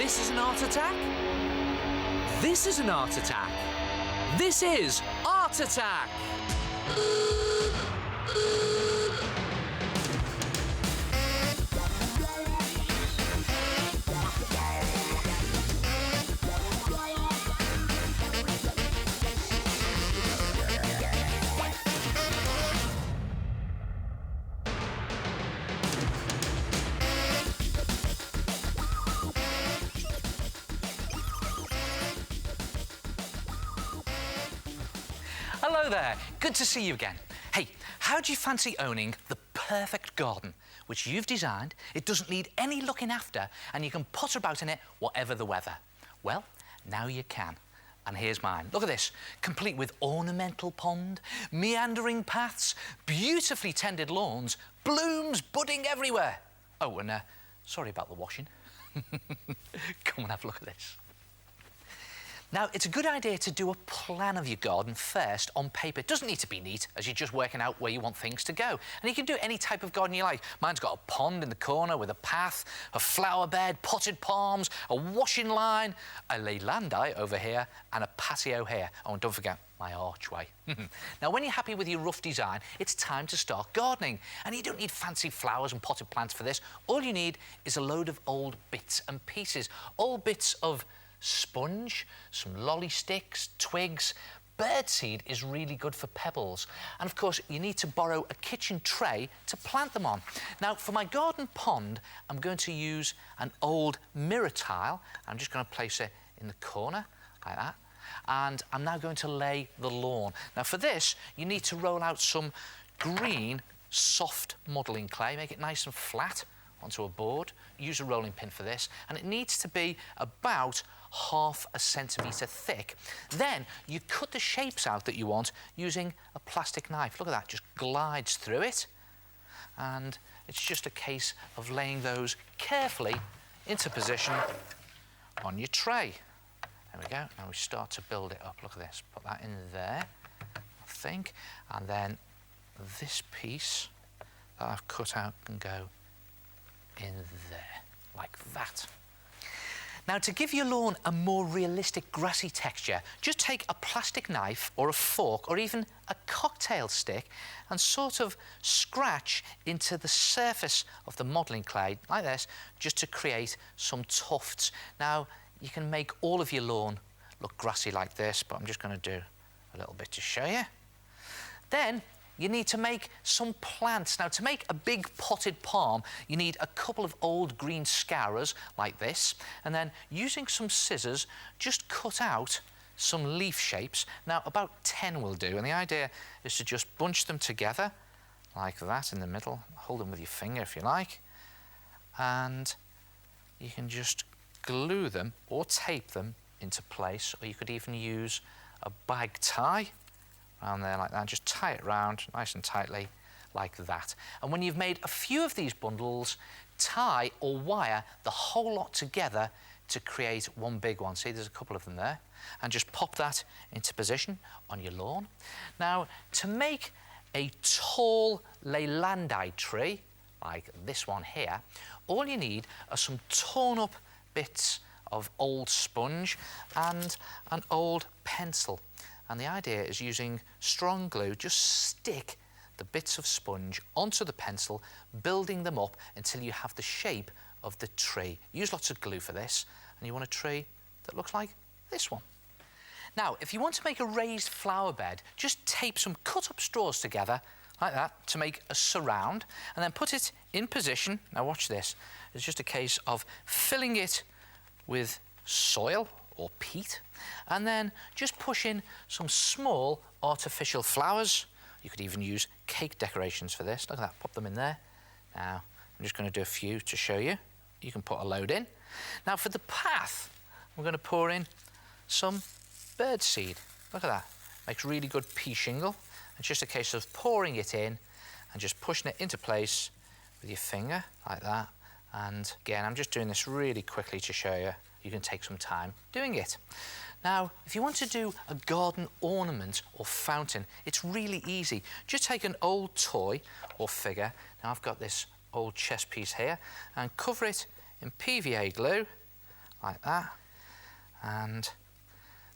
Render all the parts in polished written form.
This is an art attack? This is an art attack. This is Art Attack! Hello there, good to see you again. Hey, how do you fancy owning the perfect garden, which you've designed, it doesn't need any looking after, and you can potter about in it whatever the weather? Well, now you can. And here's mine. Look at this, complete with ornamental pond, meandering paths, beautifully tended lawns, blooms budding everywhere. Oh, and sorry about the washing. Come and have a look at this. Now, it's a good idea to do a plan of your garden first on paper. It doesn't need to be neat, as you're just working out where you want things to go. And you can do any type of garden you like. Mine's got a pond in the corner with a path, a flower bed, potted palms, a washing line, a leylandi over here, and a patio here. Oh, and don't forget my archway. Now, when you're happy with your rough design, it's time to start gardening. And you don't need fancy flowers and potted plants for this. All you need is a load of old bits and pieces. Old bits of sponge, some lolly sticks, twigs. Birdseed is really good for pebbles. And of course, you need to borrow a kitchen tray to plant them on. Now, for my garden pond, I'm going to use an old mirror tile. I'm just going to place it in the corner, like that. And I'm now going to lay the lawn. Now, for this, you need to roll out some green, soft modelling clay, make it nice and flat onto a board. Use a rolling pin for this, and it needs to be about ½ centimetre thick. Then you cut the shapes out that you want using a plastic knife. Look at that, just glides through it. And it's just a case of laying those carefully into position on your tray. There we go, now we start to build it up. Look at this, put that in there, I think. And then this piece that I've cut out can go in there, like that. Now, to give your lawn a more realistic grassy texture, just take a plastic knife or a fork or even a cocktail stick and sort of scratch into the surface of the modelling clay, like this, just to create some tufts. Now, you can make all of your lawn look grassy like this, but I'm just going to do a little bit to show you. Then, you need to make some plants. Now, to make a big potted palm, you need a couple of old green scourers like this, and then using some scissors, just cut out some leaf shapes. Now, about 10 will do, and the idea is to just bunch them together like that in the middle. Hold them with your finger if you like, and you can just glue them or tape them into place, or you could even use a bag tie around there like that, just tie it round nice and tightly like that. And when you've made a few of these bundles, tie or wire the whole lot together to create one big one. See, there's a couple of them there. And just pop that into position on your lawn. Now, to make a tall leylandi tree, like this one here, all you need are some torn up bits of old sponge and an old pencil. And the idea is using strong glue, just stick the bits of sponge onto the pencil, building them up until you have the shape of the tree. Use lots of glue for this, and you want a tree that looks like this one. Now, if you want to make a raised flower bed, just tape some cut-up straws together, like that, to make a surround, and then put it in position. Now, watch this. It's just a case of filling it with soil or peat, and then just push in some small artificial flowers. You could even use cake decorations for this. Look at that, pop them in there. Now, I'm just going to do a few to show you. You can put a load in. Now, for the path, we're going to pour in some bird seed. Look at that, makes really good pea shingle. It's just a case of pouring it in and just pushing it into place with your finger, like that. And again, I'm just doing this really quickly to show you. You can take some time doing it. Now, if you want to do a garden ornament or fountain, it's really easy. Just take an old toy or figure. Now, I've got this old chess piece here, and cover it in PVA glue like that, and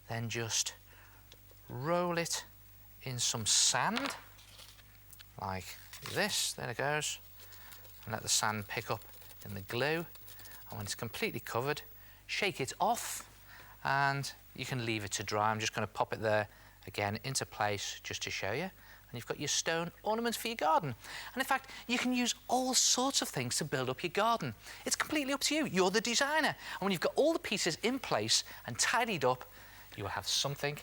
then just roll it in some sand, like this. There it goes. And let the sand pick up in the glue. And when it's completely covered, shake it off, and you can leave it to dry. I'm just going to pop it there again into place just to show you. And you've got your stone ornaments for your garden. And in fact, you can use all sorts of things to build up your garden. It's completely up to you. You're the designer. And when you've got all the pieces in place and tidied up, you will have something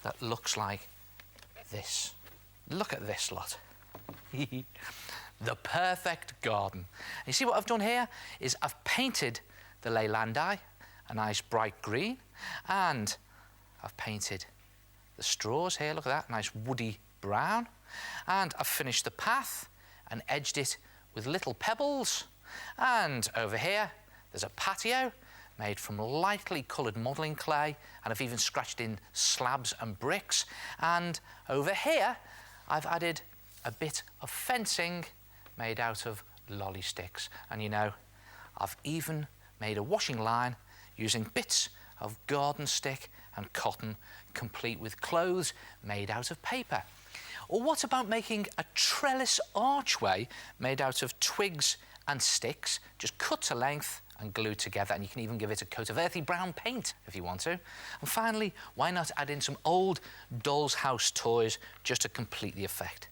that looks like this. Look at this lot. The perfect garden. And you see what I've done here is I've painted the Leylandi a nice bright green, and I've painted the straws here, look at that, nice woody brown, and I've finished the path and edged it with little pebbles. And over here there's a patio made from lightly coloured modelling clay, and I've even scratched in slabs and bricks. And over here I've added a bit of fencing made out of lolly sticks. And you know, I've even made a washing line using bits of garden stick and cotton, complete with clothes made out of paper. Or what about making a trellis archway made out of twigs and sticks, just cut to length and glued together, and you can even give it a coat of earthy brown paint if you want to. And finally, why not add in some old doll's house toys just to complete the effect?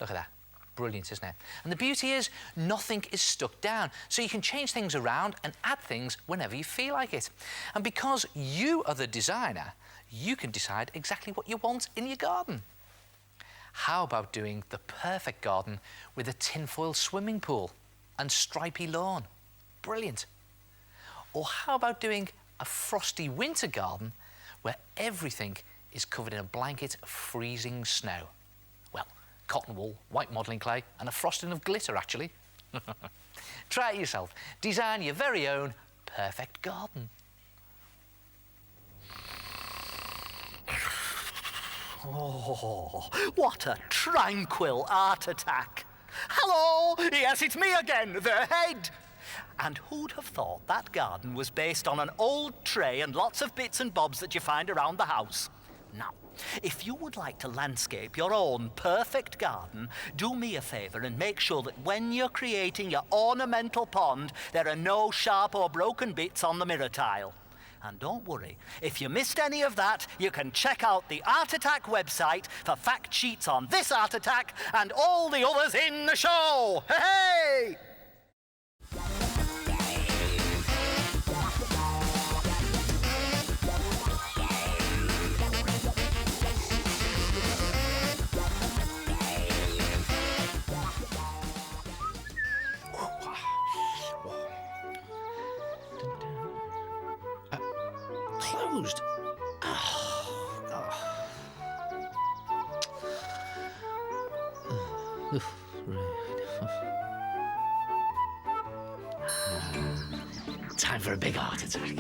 Look at that. Brilliant, isn't it? And the beauty is nothing is stuck down, so you can change things around and add things whenever you feel like it. And because you are the designer, you can decide exactly what you want in your garden. How about doing the perfect garden with a tinfoil swimming pool and stripy lawn? Brilliant. Or how about doing a frosty winter garden where everything is covered in a blanket of freezing snow? Well, cotton wool, white modelling clay, and a frosting of glitter, actually. Try it yourself. Design your very own perfect garden. Oh, what a tranquil art attack. Hello! Yes, it's me again, the head. And who'd have thought that garden was based on an old tray and lots of bits and bobs that you find around the house? Now, if you would like to landscape your own perfect garden, do me a favour and make sure that when you're creating your ornamental pond, there are no sharp or broken bits on the mirror tile. And don't worry, if you missed any of that, you can check out the Art Attack website for fact sheets on this art attack and all the others in the show. Hey! Closed. Time for a big heart attack.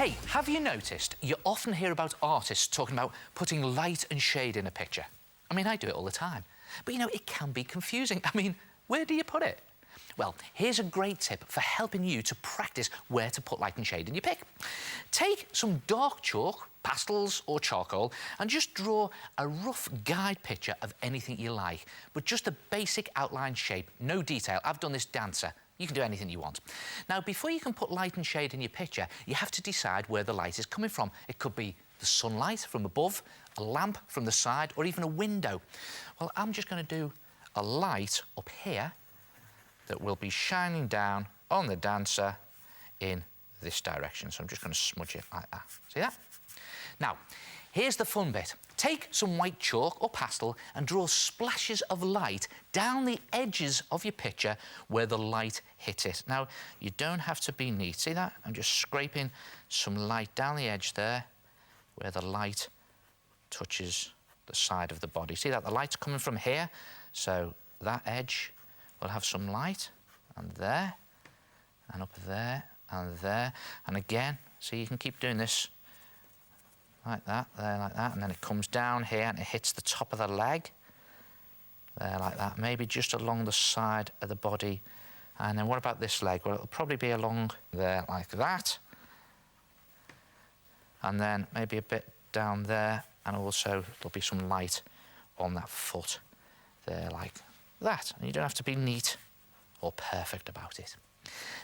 Hey, have you noticed you often hear about artists talking about putting light and shade in a picture? I mean, I do it all the time. But, you know, it can be confusing. I mean, where do you put it? Well, here's a great tip for helping you to practice where to put light and shade in your pic. Take some dark chalk, pastels or charcoal, and just draw a rough guide picture of anything you like, but just a basic outline shape, no detail. I've done this dancer. You can do anything you want. Now, before you can put light and shade in your picture, you have to decide where the light is coming from. It could be the sunlight from above, a lamp from the side, or even a window. Well, I'm just going to do a light up here that will be shining down on the dancer in this direction. So I'm just going to smudge it like that. See that? Now, here's the fun bit. Take some white chalk or pastel and draw splashes of light down the edges of your picture where the light hits it. Now, you don't have to be neat. See that? I'm just scraping some light down the edge there where the light touches the side of the body. See that? The light's coming from here, so that edge will have some light, and there, and up there, and there, and again. See, you can keep doing this like that, there, like that, and then it comes down here and it hits the top of the leg, there, like that, maybe just along the side of the body. And then what about this leg? Well, it'll probably be along there, like that, and then maybe a bit down there, and also there'll be some light on that foot, there, like that. And you don't have to be neat or perfect about it.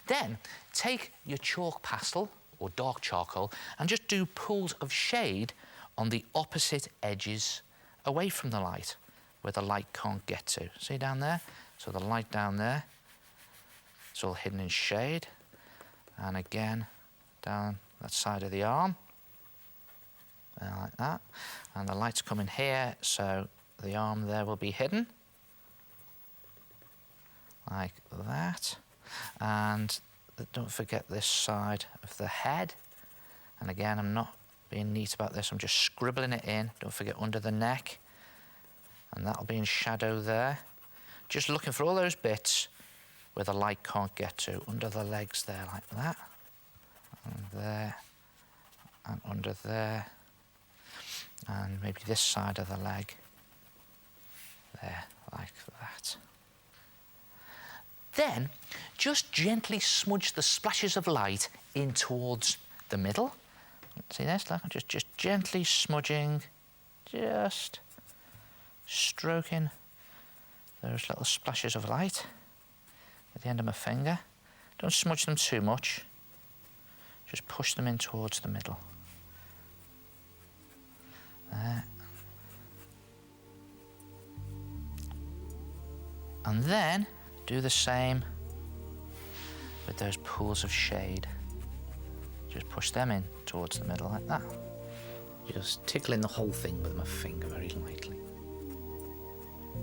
Then take your chalk pastel or dark charcoal and just do pools of shade on the opposite edges away from the light, where the light can't get to. See down there? So the light down there, it's all hidden in shade. And again, down that side of the arm, like that. And the light's coming here, so the arm there will be hidden, like that. And don't forget this side of the head. And again, I'm not being neat about this, I'm just scribbling it in. Don't forget under the neck, and that'll be in shadow there. Just looking for all those bits where the light can't get to, under the legs there, like that, and there, and under there, and maybe this side of the leg, there, like that. Then, just gently smudge the splashes of light in towards the middle. See this? Look, I'm just gently smudging, just stroking those little splashes of light at the end of my finger. Don't smudge them too much. Just push them in towards the middle. There. And then do the same with those pools of shade. Just push them in towards the middle like that. Just tickling the whole thing with my finger very lightly.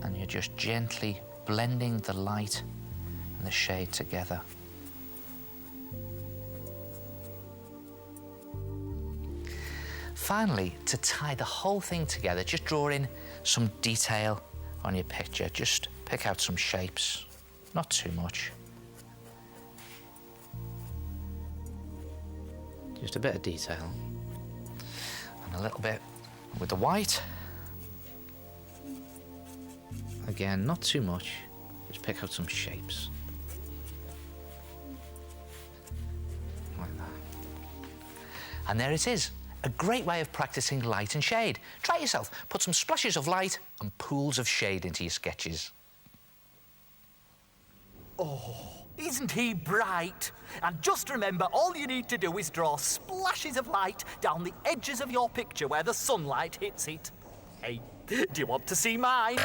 And you're just gently blending the light and the shade together. Finally, to tie the whole thing together, just draw in some detail on your picture. Just pick out some shapes, not too much. Just a bit of detail. And a little bit with the white. Again, not too much. Just pick out some shapes. Like that. And there it is. A great way of practicing light and shade. Try it yourself. Put some splashes of light and pools of shade into your sketches. Oh, isn't he bright? And just remember, all you need to do is draw splashes of light down the edges of your picture where the sunlight hits it. Hey, do you want to see mine?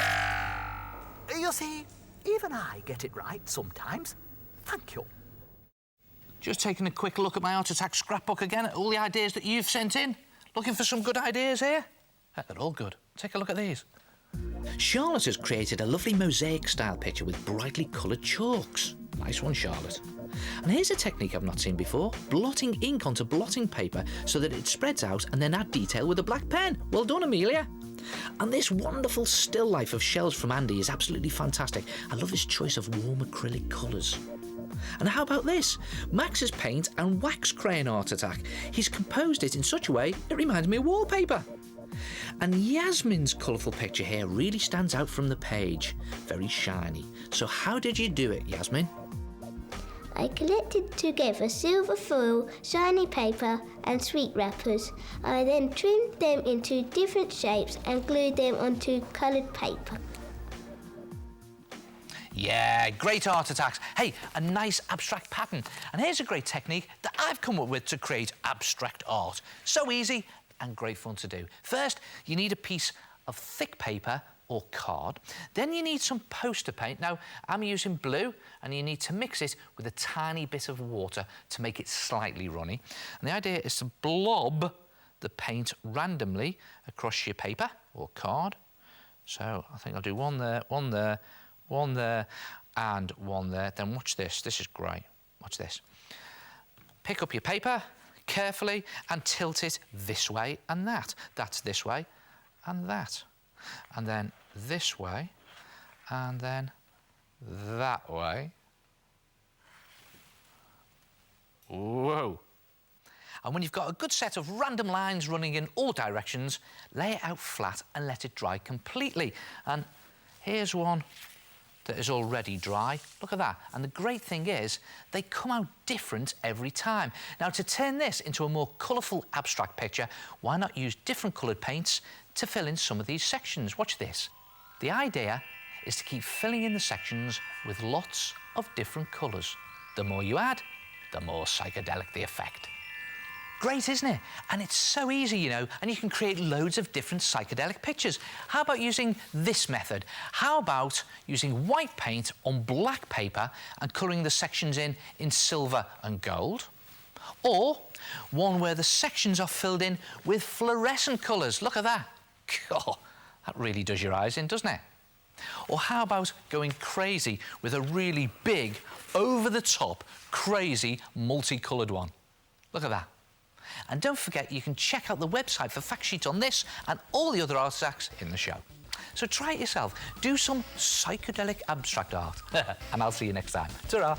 You see, even I get it right sometimes. Thank you. Just taking a quick look at my Art Attack scrapbook again, at all the ideas that you've sent in. Looking for some good ideas here? They're all good. Take a look at these. Charlotte has created a lovely mosaic-style picture with brightly coloured chalks. Nice one, Charlotte. And here's a technique I've not seen before. Blotting ink onto blotting paper so that it spreads out and then add detail with a black pen. Well done, Amelia. And this wonderful still life of shells from Andy is absolutely fantastic. I love his choice of warm acrylic colours. And how about this? Max's paint and wax crayon art attack. He's composed it in such a way it reminds me of wallpaper. And Yasmin's colourful picture here really stands out from the page. Very shiny. So how did you do it, Yasmin? I collected together silver foil, shiny paper and sweet wrappers. I then trimmed them into different shapes and glued them onto coloured paper. Yeah, great art attacks. Hey, a nice abstract pattern. And here's a great technique that I've come up with to create abstract art. So easy and great fun to do. First, you need a piece of thick paper or card. Then you need some poster paint. Now, I'm using blue, and you need to mix it with a tiny bit of water to make it slightly runny. And the idea is to blob the paint randomly across your paper or card. So I think I'll do one there, one there, one there, and one there. Then watch this. This is great. Watch this. Pick up your paper carefully and tilt it this way and that. That's this way and that. And then this way, and then that way. Whoa. And when you've got a good set of random lines running in all directions, lay it out flat and let it dry completely. And here's one that is already dry. Look at that. And the great thing is, they come out different every time. Now, to turn this into a more colourful abstract picture, why not use different coloured paints to fill in some of these sections? Watch this. The idea is to keep filling in the sections with lots of different colours. The more you add, the more psychedelic the effect. Great, isn't it? And it's so easy, you know, and you can create loads of different psychedelic pictures. How about using this method? How about using white paint on black paper and colouring the sections in silver and gold? Or one where the sections are filled in with fluorescent colours. Look at that. God, that really does your eyes in, doesn't it? Or how about going crazy with a really big, over-the-top, crazy, multicoloured one? Look at that. And don't forget, you can check out the website for fact sheets on this and all the other artefacts in the show. So try it yourself. Do some psychedelic abstract art. And I'll see you next time. Ta-ra.